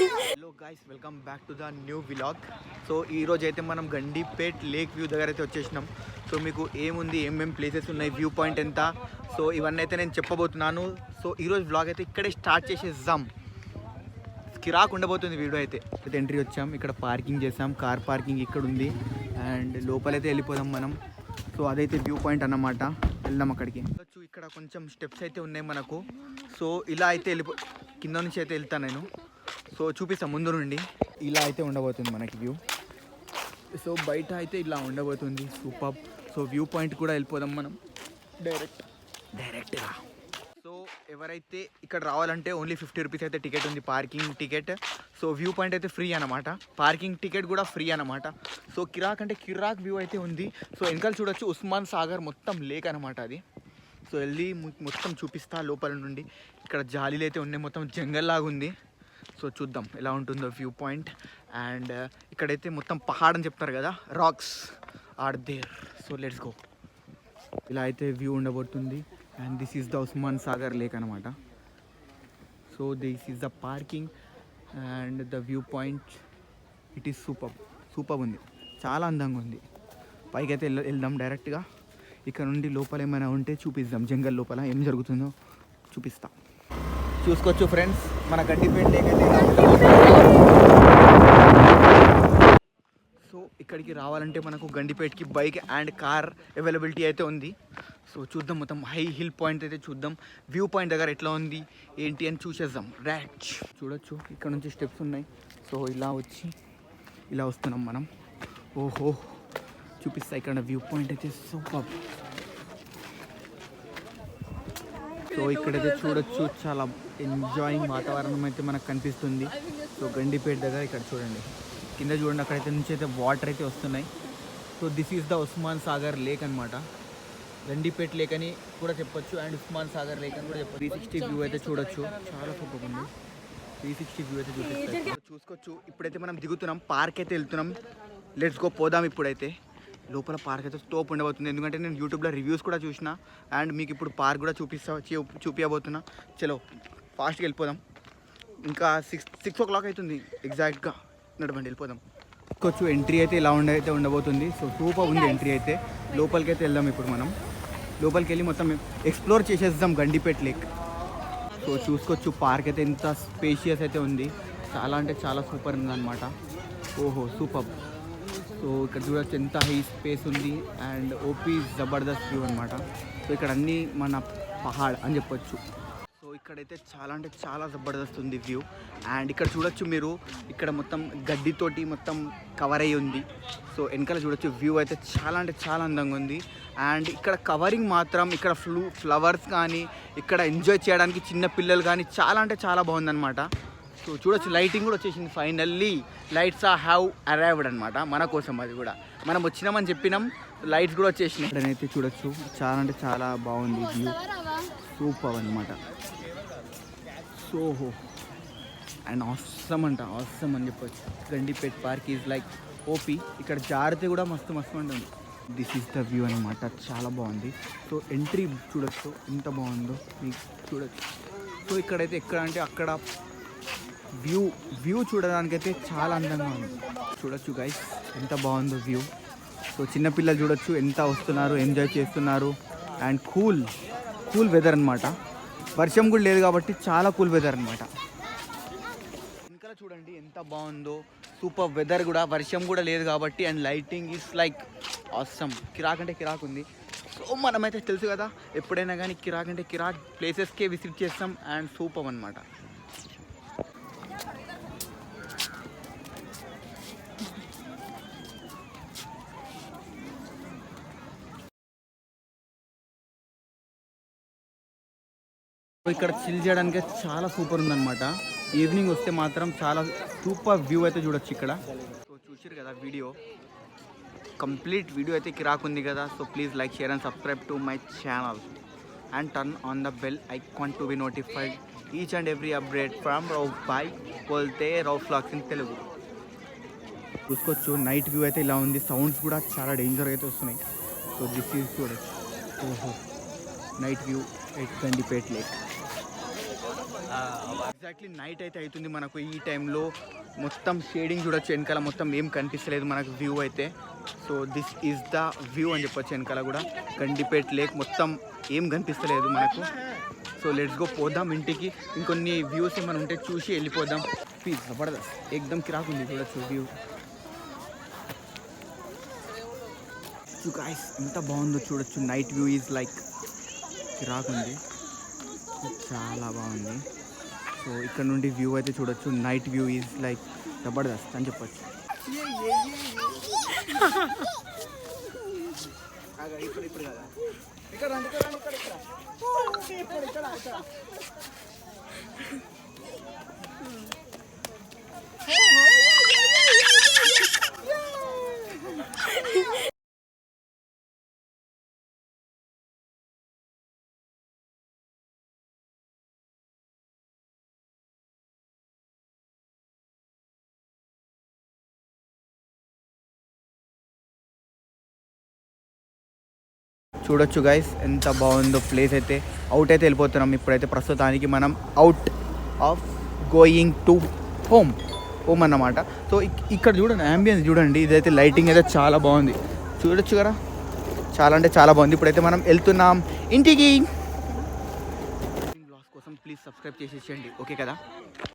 Hello guys, welcome back to the new vlog. So ఈరోజు అయితే మనం గండిపేట్ లేక్ వ్యూ దగ్గర అయితే వచ్చేసినాం. సో మీకు ఏముంది, ఏమేమి ప్లేసెస్ ఉన్నాయి, వ్యూ పాయింట్ ఎంత, సో ఇవన్నీ అయితే నేను చెప్పబోతున్నాను. సో ఈరోజు వ్లాగ్ అయితే ఇక్కడే స్టార్ట్ చేసేద్దాం. కిరాక్ ఉండబోతుంది వీడియో అయితే. ఎంట్రీ వచ్చాం, ఇక్కడ పార్కింగ్ చేసాం, కార్ పార్కింగ్ ఇక్కడ ఉంది అండ్ లోపలైతే వెళ్ళిపోదాం మనం. సో అదైతే వ్యూ పాయింట్ అన్నమాట. వెళ్దాం అక్కడికి. ఇక్కడ కొంచెం స్టెప్స్ అయితే ఉన్నాయి మనకు. సో ఇలా అయితే కింద నుంచి అయితే వెళ్తాను నేను. సో చూపిస్తాం ముందు నుండి. ఇలా అయితే ఉండబోతుంది మనకి వ్యూ. సో బయట అయితే ఇలా ఉండబోతుంది. సూపర్. సో వ్యూ పాయింట్ కూడా వెళ్ళిపోదాం మనం డైరెక్ట్గా. సో ఎవరైతే ఇక్కడ రావాలంటే ఓన్లీ 50 రూపీస్ అయితే టికెట్ ఉంది, parking ticket. So view point అయితే ఫ్రీ అనమాట, పార్కింగ్ టికెట్ కూడా ఫ్రీ అనమాట. సో కిరాక్ అంటే కిరాక్ వ్యూ అయితే ఉంది. సో వెనకాల చూడొచ్చు ఉస్మాన్ సాగర్ మొత్తం లేక్ అనమాట అది. సో వెళ్ళి మొత్తం చూపిస్తా లోపల నుండి. ఇక్కడ జాలీలు అయితే ఉన్నాయి, మొత్తం జంగల్ లాగా ఉంది. సో చూద్దాం ఎలా ఉంటుందో వ్యూ పాయింట్. అండ్ ఇక్కడైతే మొత్తం పహాడ్ అని చెప్తారు కదా, rocks are there. So let's go. ఇలా అయితే వ్యూ ఉండబోతుంది. And this is the Osman Sagar lake అనమాట. So this is the parking and the view point. It is super ఉంది, చాలా అందంగా ఉంది. పైకి అయితే వెళ్దాం డైరెక్ట్గా. ఇక్కడ నుండి లోపల ఏమైనా ఉంటే చూపిద్దాం, జంగల్ లోపల ఏం జరుగుతుందో చూపిస్తాం. చూసుకోవచ్చు ఫ్రెండ్స్, మన గండిపేట లేక్ అయితే. సో ఇక్కడికి రావాలంటే మనకు గండిపేటకి బైక్ అండ్ కార్ అవైలబిలిటీ అయితే ఉంది. సో చూద్దాం, మొత్తం హై హిల్ పాయింట్ అయితే చూద్దాం. వ్యూ పాయింట్ దగ్గర ఎట్లా ఉంది ఏంటి అని చూసేద్దాం. రైట్, చూడొచ్చు ఇక్కడ నుంచి స్టెప్స్ ఉన్నాయి. సో ఇలా వచ్చి ఇలా వస్తున్నాం మనం. ఓహో, చూపిస్తా ఇక్కడ వ్యూ పాయింట్ అయితే సూపర్. సో ఇక్కడైతే చూడొచ్చు, చాలా ఎంజాయింగ్ వాతావరణం అయితే మనకు కనిపిస్తుంది. సో గండిపేట దగ్గర ఇక్కడ చూడండి, కింద చూడండి, అక్కడైతే నుంచి అయితే వాటర్ అయితే వస్తున్నాయి. So this is the Osman Sagar lake అనమాట. గండిపేట లేక్ అని కూడా చెప్పొచ్చు అండ్ ఉస్మాన్ సాగర్ లేక్ అని కూడా చెప్పొచ్చు. 360 వ్యూ అయితే చూడొచ్చు, చాలా సూపర్ ఉంది. 360 వ్యూ అయితే చూసుకోవచ్చు. ఇప్పుడైతే మనం దిగుతున్నాం, పార్క్ అయితే వెళ్తున్నాం. లెట్స్ గో, పోదాం. ఇప్పుడైతే లోపల పార్క్ అయితే తోపు ఉండబోతుంది, ఎందుకంటే నేను యూట్యూబ్లో రివ్యూస్ కూడా చూసిన అండ్ మీకు ఇప్పుడు పార్క్ కూడా చూపించబోతున్నా. చలో ఫాస్ట్గా వెళ్ళిపోదాం. ఇంకా 6 o'clock అవుతుంది ఎగ్జాక్ట్గా. నడవండి వెళ్ళిపోదాం. కొంచెం ఎంట్రీ అయితే ఇలా ఉండబోతుంది. సో సూపర్ ఉంది ఎంట్రీ అయితే. లోపలికి అయితే వెళ్దాం ఇప్పుడు మనం. లోపలికి వెళ్ళి మొత్తం ఎక్స్ప్లోర్ చేసేద్దాం గండిపేట లేక్. సో చూసుకోవచ్చు, పార్క్ అయితే ఎంత స్పేషియస్ అయితే ఉంది, చాలా అంటే చాలా సూపర్ ఉందన్నమాట. ఓహో సూపర్. సో ఇక్కడ చూడొచ్చు ఎంత హై స్పేస్ ఉంది అండ్ ఓపీ జబర్దస్త్ వ్యూ అనమాట. సో ఇక్కడ అన్నీ మన పహాడ్ అని చెప్పొచ్చు. సో ఇక్కడైతే చాలా అంటే చాలా జబర్దస్త్ ఉంది వ్యూ. అండ్ ఇక్కడ చూడొచ్చు మీరు, ఇక్కడ మొత్తం గడ్డితోటి మొత్తం కవర్ అయ్యి ఉంది. సో వెనకాల చూడొచ్చు, వ్యూ అయితే చాలా అంటే చాలా అందంగా ఉంది. అండ్ ఇక్కడ కవరింగ్ మాత్రం, ఇక్కడ ఫ్లవర్స్ కానీ, ఇక్కడ ఎంజాయ్ చేయడానికి చిన్న పిల్లలు కానీ చాలా అంటే చాలా బాగుందన్నమాట. సో చూడొచ్చు, లైటింగ్ కూడా వచ్చేసింది. ఫైనల్లీ లైట్స్ హ్యావ్ అరైవ్డ్ అనమాట మన కోసం. అది కూడా మనం వచ్చినామని చెప్పినాం, లైట్స్ కూడా వచ్చేసినాయి. ఇక్కడనైతే చూడొచ్చు, చాలా అంటే చాలా బాగుంది వ్యూ, సూపర్ అనమాట. సో అండ్ ఆసమ్ అని చెప్పొచ్చు. Gandipet park is like OP. ఇక్కడ జారితే కూడా మస్తు ఉంటుంది. దిస్ ఈజ్ ద వ్యూ అనమాట, చాలా బాగుంది. సో ఎంట్రీ చూడొచ్చు ఎంత బాగుందో మీకు చూడొచ్చు. సో ఇక్కడైతే ఎక్కడ అంటే అక్కడ వ్యూ చూడడానికైతే చాలా అందంగా ఉంది. చూడొచ్చు గైస్ ఎంత బాగుందో వ్యూ. సో చిన్నపిల్లలు చూడొచ్చు ఎంత వస్తున్నారు, ఎంజాయ్ చేస్తున్నారు. అండ్ కూల్ వెదర్ అనమాట. వర్షం కూడా లేదు కాబట్టి చాలా కూల్ వెదర్ అనమాట. ఇంకా చూడండి ఎంత బాగుందో, సూపర్ వెదర్ కూడా, వర్షం కూడా లేదు కాబట్టి. And lighting is like awesome. కిరాక్ అంటే కిరాక్ ఉంది. సో మనమైతే తెలుసు కదా, ఎప్పుడైనా కానీ కిరాక్ అంటే కిరాక్ ప్లేసెస్కే విజిట్ చేస్తాం. అండ్ సూపర్ అనమాట. ఇక్కడ చిల్ చేయడానికి చాలా సూపర్ ఉందన్నమాట. ఈవినింగ్ వస్తే మాత్రం చాలా సూపర్ వ్యూ అయితే చూడొచ్చు ఇక్కడ. సో చూసారు కదా వీడియో, కంప్లీట్ వీడియో అయితే కిరాక్ ఉంది కదా. So please like, share and subscribe to my channel and turn on the bell icon to be notified each and every update from Rauf by పోల్తే రౌఫ్ వ్లాగ్స్ ఇన్ తెలుగు. చూసుకోవచ్చు నైట్ వ్యూ అయితే ఇలా ఉంది. Sounds కూడా చాలా డేంజర్గా అయితే వస్తున్నాయి. సో దిస్ ఈజ్ చూడొచ్చు. ఓహో, night view at Gandipet lake. Exactly night అయితే అవుతుంది మనకు. ఈ టైంలో మొత్తం షేడింగ్ చూడొచ్చు వెనకాల, మొత్తం ఏం కనిపిస్తలేదు మనకు వ్యూ అయితే. So this is the view అని చెప్పొచ్చు. వెనకాల కూడా గండిపేట్ లేక్ మొత్తం ఏం కనిపిస్తలేదు మనకు. సో లెట్స్ గో, పోదాం ఇంటికి. ఇంకొన్ని వ్యూస్ ఏమైనా ఉంటే చూసి వెళ్ళిపోదాం. ప్లీజ్ జబర్దస్త్, ఏకదమ్ కిరాక్ ఉంది చూడొచ్చు వ్యూ. గాయ్స్ ఎంత బాగుందో చూడొచ్చు. నైట్ వ్యూ ఈజ్ లైక్ కిరాక్ ఉంది, చాలా బాగుంది. సో ఇక్కడ నుండి వ్యూ అయితే చూడొచ్చు. Night view is like Jabardasth అని చెప్పొచ్చు. ఇప్పుడు కదా ఇక్కడ చూడొచ్చు గైస్ ఎంత బాగుందో ప్లేస్ అయితే. అవుట్ అయితే వెళ్ళిపోతున్నాం ఇప్పుడైతే. ప్రస్తుతానికి మనం out of going to home అన్నమాట. సో ఇక్కడ చూడండి, యాంబియన్స్ చూడండి. ఇదైతే లైటింగ్ అయితే చాలా బాగుంది, చూడొచ్చు కదా, చాలా అంటే చాలా బాగుంది. ఇప్పుడైతే మనం వెళ్తున్నాం ఇంటికి. బ్లాగ్స్ కోసం ప్లీజ్ సబ్స్క్రైబ్ చేసేసేయండి, ఓకే కదా.